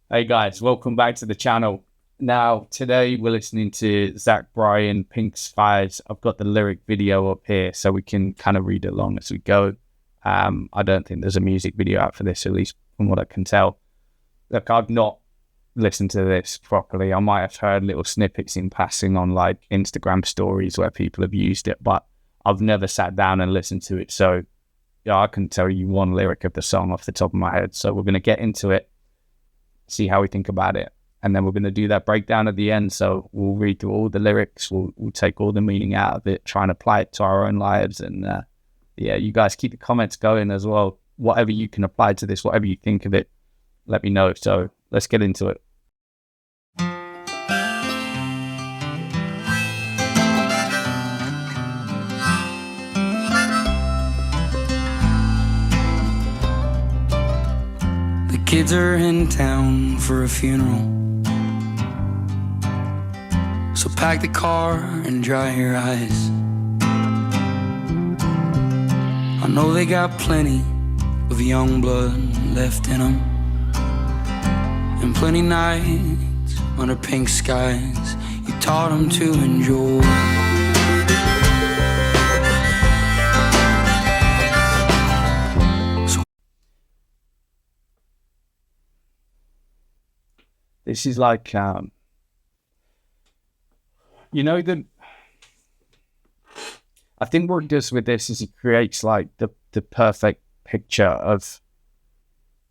Hey guys, welcome back to the channel. Now, today we're listening to Zach Bryan, Pink Skies. I've got the lyric video up here so we can kind of read along as we go. I don't think there's a music video out for this, at least from what I can tell. Look, I've not listened to this properly. I might have heard little snippets in passing on like Instagram stories where people have used it, but I've never sat down and listened to it. So yeah, I can tell you one lyric of the song off the top of my head. So we're going to get into it, see how we think about it, and then we're going to do that breakdown at the end. So we'll read through all the lyrics, we'll take all the meaning out of it, try and apply it to our own lives. And yeah, you guys keep the comments going as well. Whatever you can apply to this, whatever you think of it, let me know. So let's get into it. Kids are in town for a funeral, so pack the car and dry your eyes. I know they got plenty of young blood left in them, and plenty nights under pink skies you taught them to enjoy. This is like, you know, I think what it does with this is it creates like the perfect picture of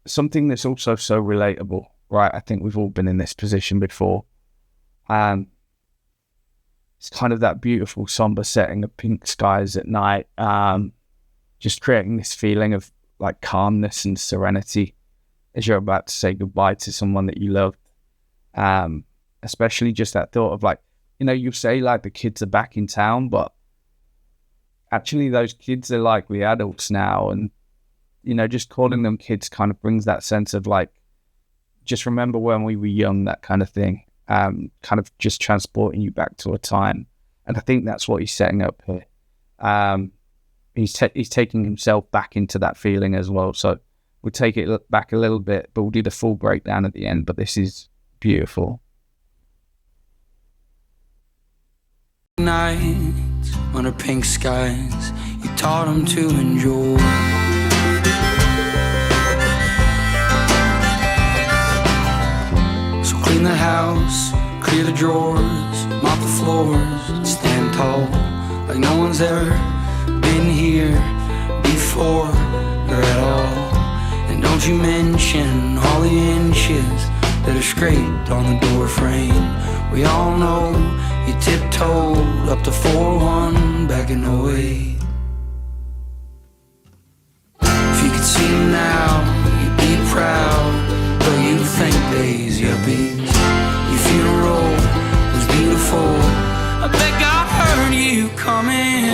something that's also so relatable, right? I think we've all been in this position before. It's kind of that beautiful somber setting of pink skies at night, just creating this feeling of like calmness and serenity as you're about to say goodbye to someone that you love. Especially just that thought of like, you know, you say like the kids are back in town, but actually those kids are like the adults now. And, you know, just calling them kids kind of brings that sense of like, just remember when we were young, that kind of thing, kind of just transporting you back to a time. And I think that's what he's setting up here. He's taking himself back into that feeling as well. So we'll take it back a little bit, but we'll do the full breakdown at the end. But this is beautiful. Nights under pink skies you taught them to enjoy. So clean the house, clear the drawers, mop the floors, and stand tall like no one's ever been here before or at all. And don't you mention all the inches that are scraped on the door frame. We all know you tiptoed up to 4-1 back in 08. If you could see him now, you'd be proud, though you think days yuppies. Your funeral was beautiful, I bet God heard you coming.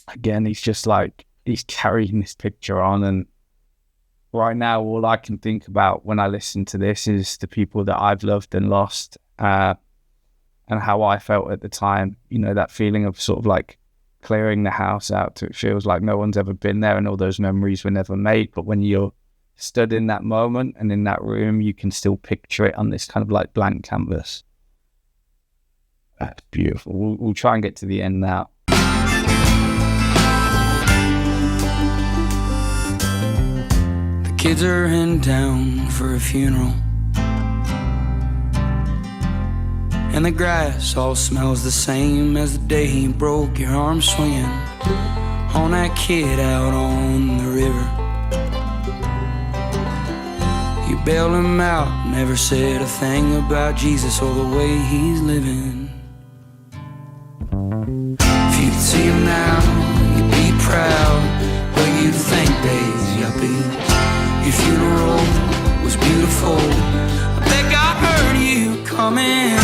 Again, he's just like, he's carrying this picture on, and right now all I can think about when I listen to this is the people that I've loved and lost, and how I felt at the time. You know, that feeling of sort of like clearing the house out. It feels like no one's ever been there and all those memories were never made, but when you're stood in that moment and in that room, you can still picture it on this kind of like blank canvas. That's beautiful. We'll try and get to the end now. Kids are in town for a funeral, and the grass all smells the same as the day you broke your arm swinging on that kid out on the river. You bailed him out, never said a thing about Jesus or the way he's living. If you could see him now, you'd be proud, but you'd think days yuppie. Your funeral was beautiful, I bet God heard you coming.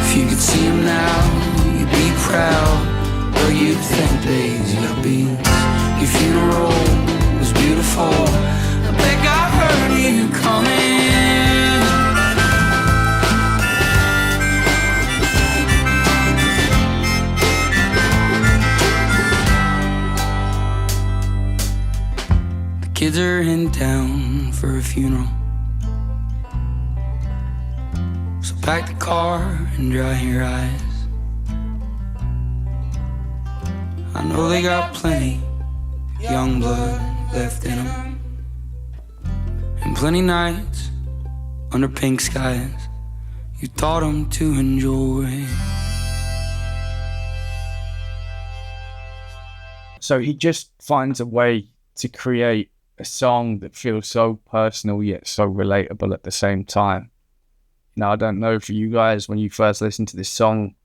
If you could see him now, you'd be proud, though you'd think days yuppie. Your funeral was beautiful, I bet God heard you kids are in town for a funeral. So pack the car and dry your eyes. I know they got plenty young blood left in them, and plenty nights under pink skies you taught them to enjoy. So he just finds a way to create a song that feels so personal yet so relatable at the same time. Now, I don't know for you guys, when you first listened to this song,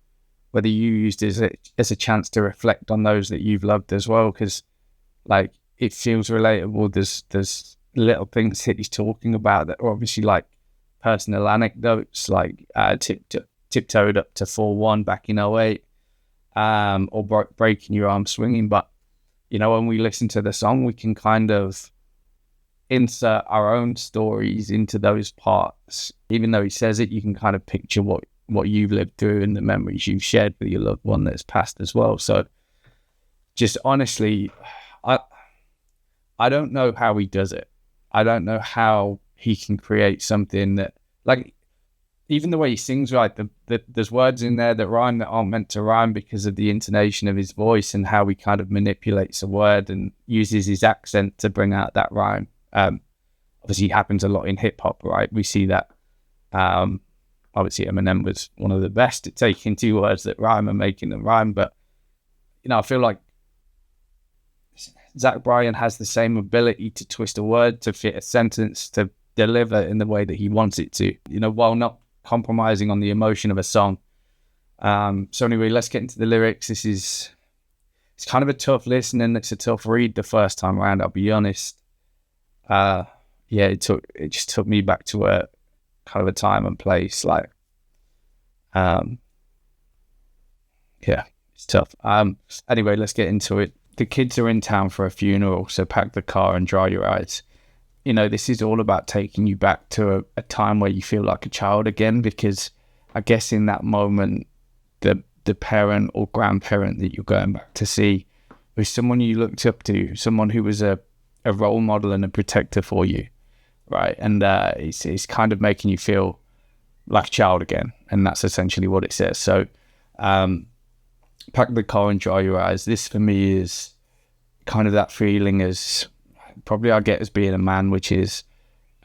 whether you used it as a chance to reflect on those that you've loved as well, because like it feels relatable. There's little things that he's talking about that are obviously like personal anecdotes, like tiptoed up to 4-1 back in 08, or breaking your arm swinging. But you know, when we listen to the song, we can kind of insert our own stories into those parts. Even though he says it, you can kind of picture what you've lived through and the memories you've shared with your loved one that's passed as well. So just honestly, I don't know how he does it. I don't know how he can create something that, like, even the way he sings, right, there's words in there that rhyme that aren't meant to rhyme because of the intonation of his voice and how he kind of manipulates a word and uses his accent to bring out that rhyme. Obviously it happens a lot in hip hop, right? We see that. Obviously Eminem was one of the best at taking two words that rhyme and making them rhyme. But, you know, I feel like Zach Bryan has the same ability to twist a word to fit a sentence, to deliver in the way that he wants it to, you know, while not compromising on the emotion of a song. So anyway, let's get into the lyrics. It's kind of a tough listen and it's a tough read the first time around, I'll be honest. It just took me back to a kind of a time and place, like it's tough. Anyway, let's get into it. The kids are in town for a funeral, so pack the car and dry your eyes. You know, this is all about taking you back to a time where you feel like a child again, because I guess in that moment, the parent or grandparent that you're going back to see was someone you looked up to, someone who was a role model and a protector for you, right? And it's kind of making you feel like a child again, and that's essentially what it says. So pack the car and dry your eyes. This for me is kind of that feeling as probably I get as being a man, which is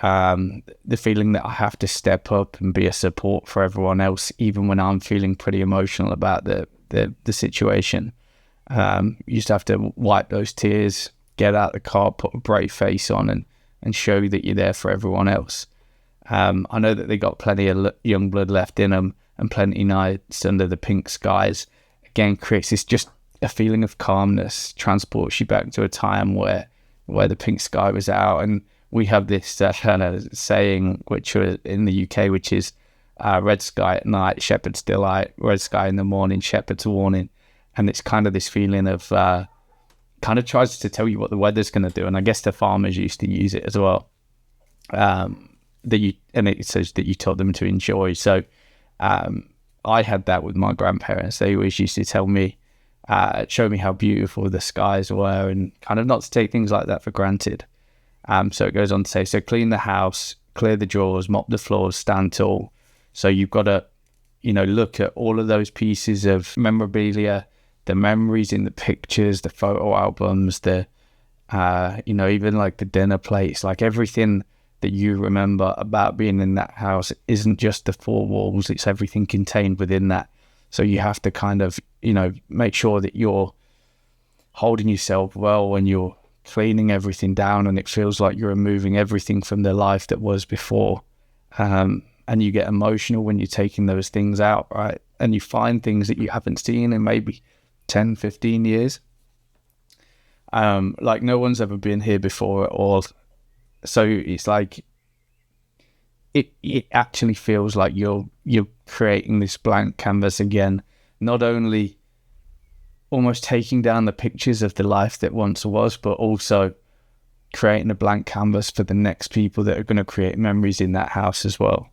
the feeling that I have to step up and be a support for everyone else, even when I'm feeling pretty emotional about the situation. You just have to wipe those tears, get out the car, put a brave face on, and show that you're there for everyone else. I know that they got plenty of young blood left in them and plenty nights under the pink skies. Again, creates this just a feeling of calmness, transports you back to a time where the pink sky was out. And we have this saying, which was in the UK, which is red sky at night, shepherd's delight, red sky in the morning, shepherd's warning. And it's kind of this feeling of kind of tries to tell you what the weather's going to do. And I guess the farmers used to use it as well. And it says that you taught them to enjoy. So I had that with my grandparents. They always used to tell me, show me how beautiful the skies were, and kind of not to take things like that for granted. So it goes on to say, so clean the house, clear the drawers, mop the floors, stand tall. So you've got to, you know, look at all of those pieces of memorabilia, the memories in the pictures, the photo albums, even like the dinner plates, like everything that you remember about being in that house isn't just the four walls, it's everything contained within that. So you have to kind of, you know, make sure that you're holding yourself well when you're cleaning everything down, and it feels like you're removing everything from the life that was before. And you get emotional when you're taking those things out, right? And you find things that you haven't seen in maybe 10, 15 years. Like no one's ever been here before at all. So it's like, it actually feels like you're creating this blank canvas again, not only almost taking down the pictures of the life that once was, but also creating a blank canvas for the next people that are going to create memories in that house as well.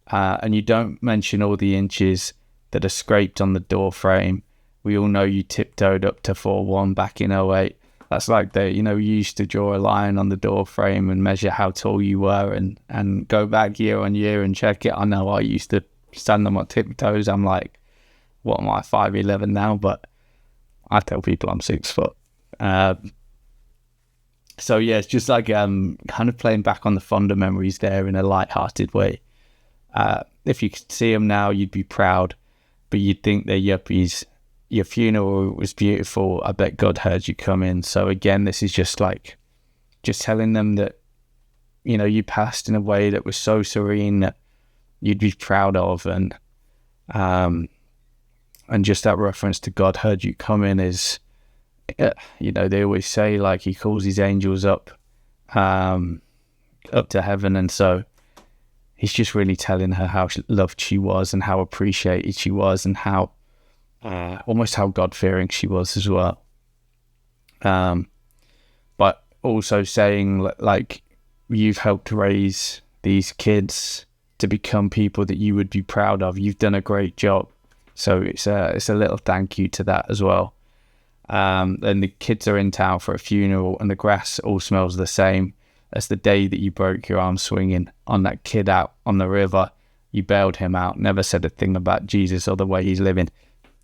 And you don't mention all the inches that are scraped on the door frame. We all know you tiptoed up to 4-1 back in 08. That's like you used to draw a line on the door frame and measure how tall you were and go back year on year and check it. I know I used to stand on my tiptoes. I'm like, what am I, 5'11" now? But I tell people I'm 6 foot. So yeah, it's just like kind of playing back on the fonder memories there in a light-hearted way. If you could see them now, you'd be proud, but you'd think they're yuppies. Your funeral was beautiful. I bet God heard you come in. So again, this is just telling them that, you passed in a way that was so serene that you'd be proud of. And just that reference to God heard you come in is, they always say like he calls his angels up to heaven. And so he's just really telling her how loved she was and how appreciated she was and how almost how God-fearing she was as well. But also saying like, you've helped raise these kids to become people that you would be proud of. You've done a great job. So it's a little thank you to that as well. And the kids are in town for a funeral and the grass all smells the same as the day that you broke your arm swinging on that kid out on the river. You bailed him out, never said a thing about Jesus or the way he's living.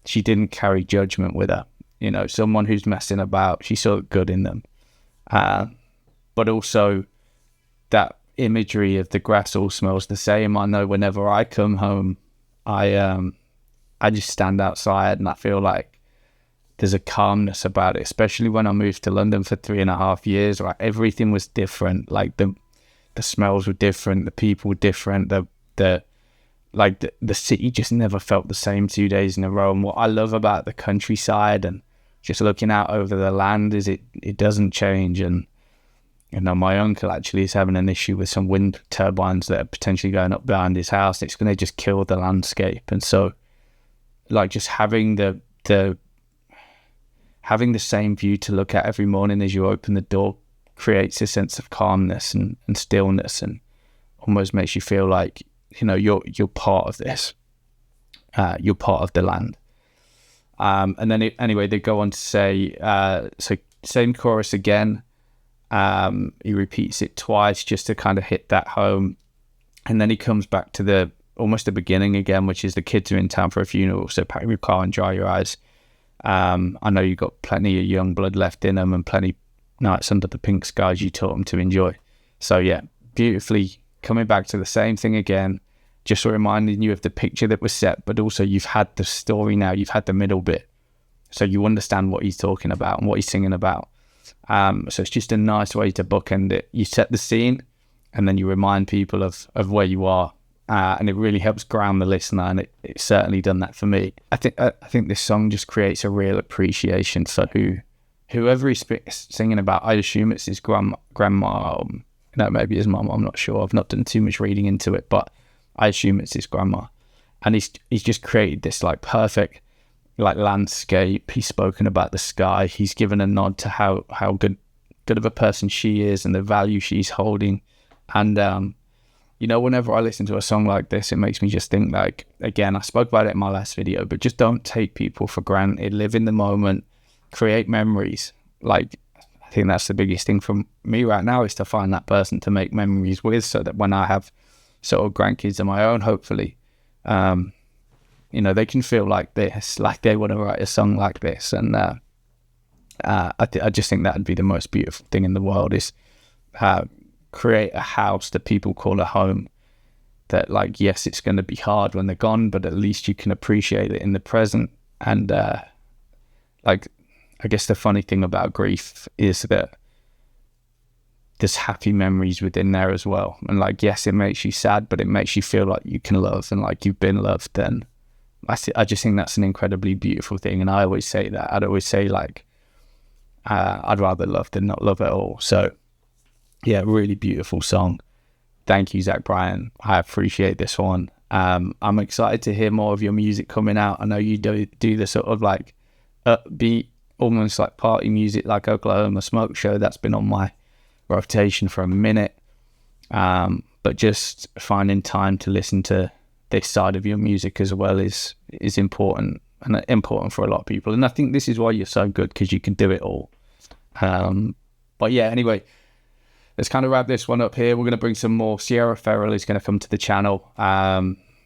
She didn't carry judgment with her. Someone who's messing about, she saw good in them. But also that imagery of the grass all smells the same. I know whenever I come home, I just stand outside and I feel like there's a calmness about it, especially when I moved to London for 3.5 years. Right, everything was different. Like the smells were different, the people were different, the city just never felt the same 2 days in a row. And what I love about the countryside and just looking out over the land is it doesn't change. And my uncle actually is having an issue with some wind turbines that are potentially going up behind his house. It's going to just kill the landscape. And so like just having the same view to look at every morning as you open the door creates a sense of calmness and stillness, and almost makes you feel like you're part of this. You're part of the land. And then anyway, they go on to say, so same chorus again. He repeats it twice just to kind of hit that home, and then he comes back to almost the beginning again, which is the kids are in town for a funeral, so pack your car and dry your eyes. I know you've got plenty of young blood left in them and plenty nights under the pink skies you taught them to enjoy. So yeah, beautifully coming back to the same thing again, just reminding you of the picture that was set, but also you've had the story now, you've had the middle bit, so you understand what he's talking about and what he's singing about. So it's just a nice way to bookend it. You set the scene and then you remind people of where you are. And it really helps ground the listener, and it's certainly done that for me. I think this song just creates a real appreciation for whoever he's singing about. I assume it's his grandma. Maybe his mum. I'm not sure. I've not done too much reading into it, but I assume it's his grandma. And he's just created this like perfect like landscape. He's spoken about the sky. He's given a nod to how good of a person she is and the value she's holding. And whenever I listen to a song like this, it makes me just think like, again, I spoke about it in my last video, but just don't take people for granted. Live in the moment, create memories. Like, I think that's the biggest thing for me right now, is to find that person to make memories with, so that when I have sort of grandkids of my own, hopefully, they can feel like this, like they want to write a song like this. And I just think that would be the most beautiful thing in the world, is create a house that people call a home, that like, yes, it's going to be hard when they're gone, but at least you can appreciate it in the present. And like, I guess the funny thing about grief is that there's happy memories within there as well. And like, yes, it makes you sad, but it makes you feel like you can love and like you've been loved. And I just think that's an incredibly beautiful thing. And I always say that. I'd always say like, I'd rather love than not love at all. So yeah, really beautiful song. Thank you, Zach Bryan. I appreciate this one. I'm excited to hear more of your music coming out. I know you do the sort of like upbeat, almost like party music, like Oklahoma Smoke Show. That's been on my rotation for a minute. But just finding time to listen to this side of your music as well is important, and important for a lot of people. And I think this is why you're so good, because you can do it all. But yeah, anyway, let's kind of wrap this one up here. We're going to bring some more. Sierra Farrell is going to come to the channel.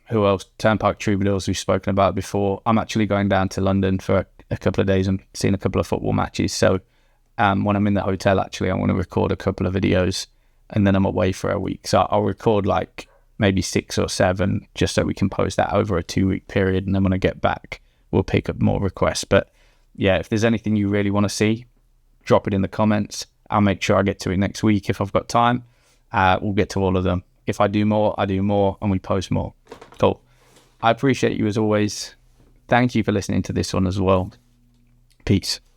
Who else? Turnpike Troubadours, we've spoken about before. I'm actually going down to London for a couple of days and seeing a couple of football matches. So when I'm in the hotel, actually, I want to record a couple of videos, and then I'm away for a week. So I'll record like maybe 6 or 7, just so we can post that over a 2-week period. And then when I get back, we'll pick up more requests. But yeah, if there's anything you really want to see, drop it in the comments. I'll make sure I get to it next week if I've got time. We'll get to all of them. If I do more, and we post more. Cool. I appreciate you as always. Thank you for listening to this one as well. Peace.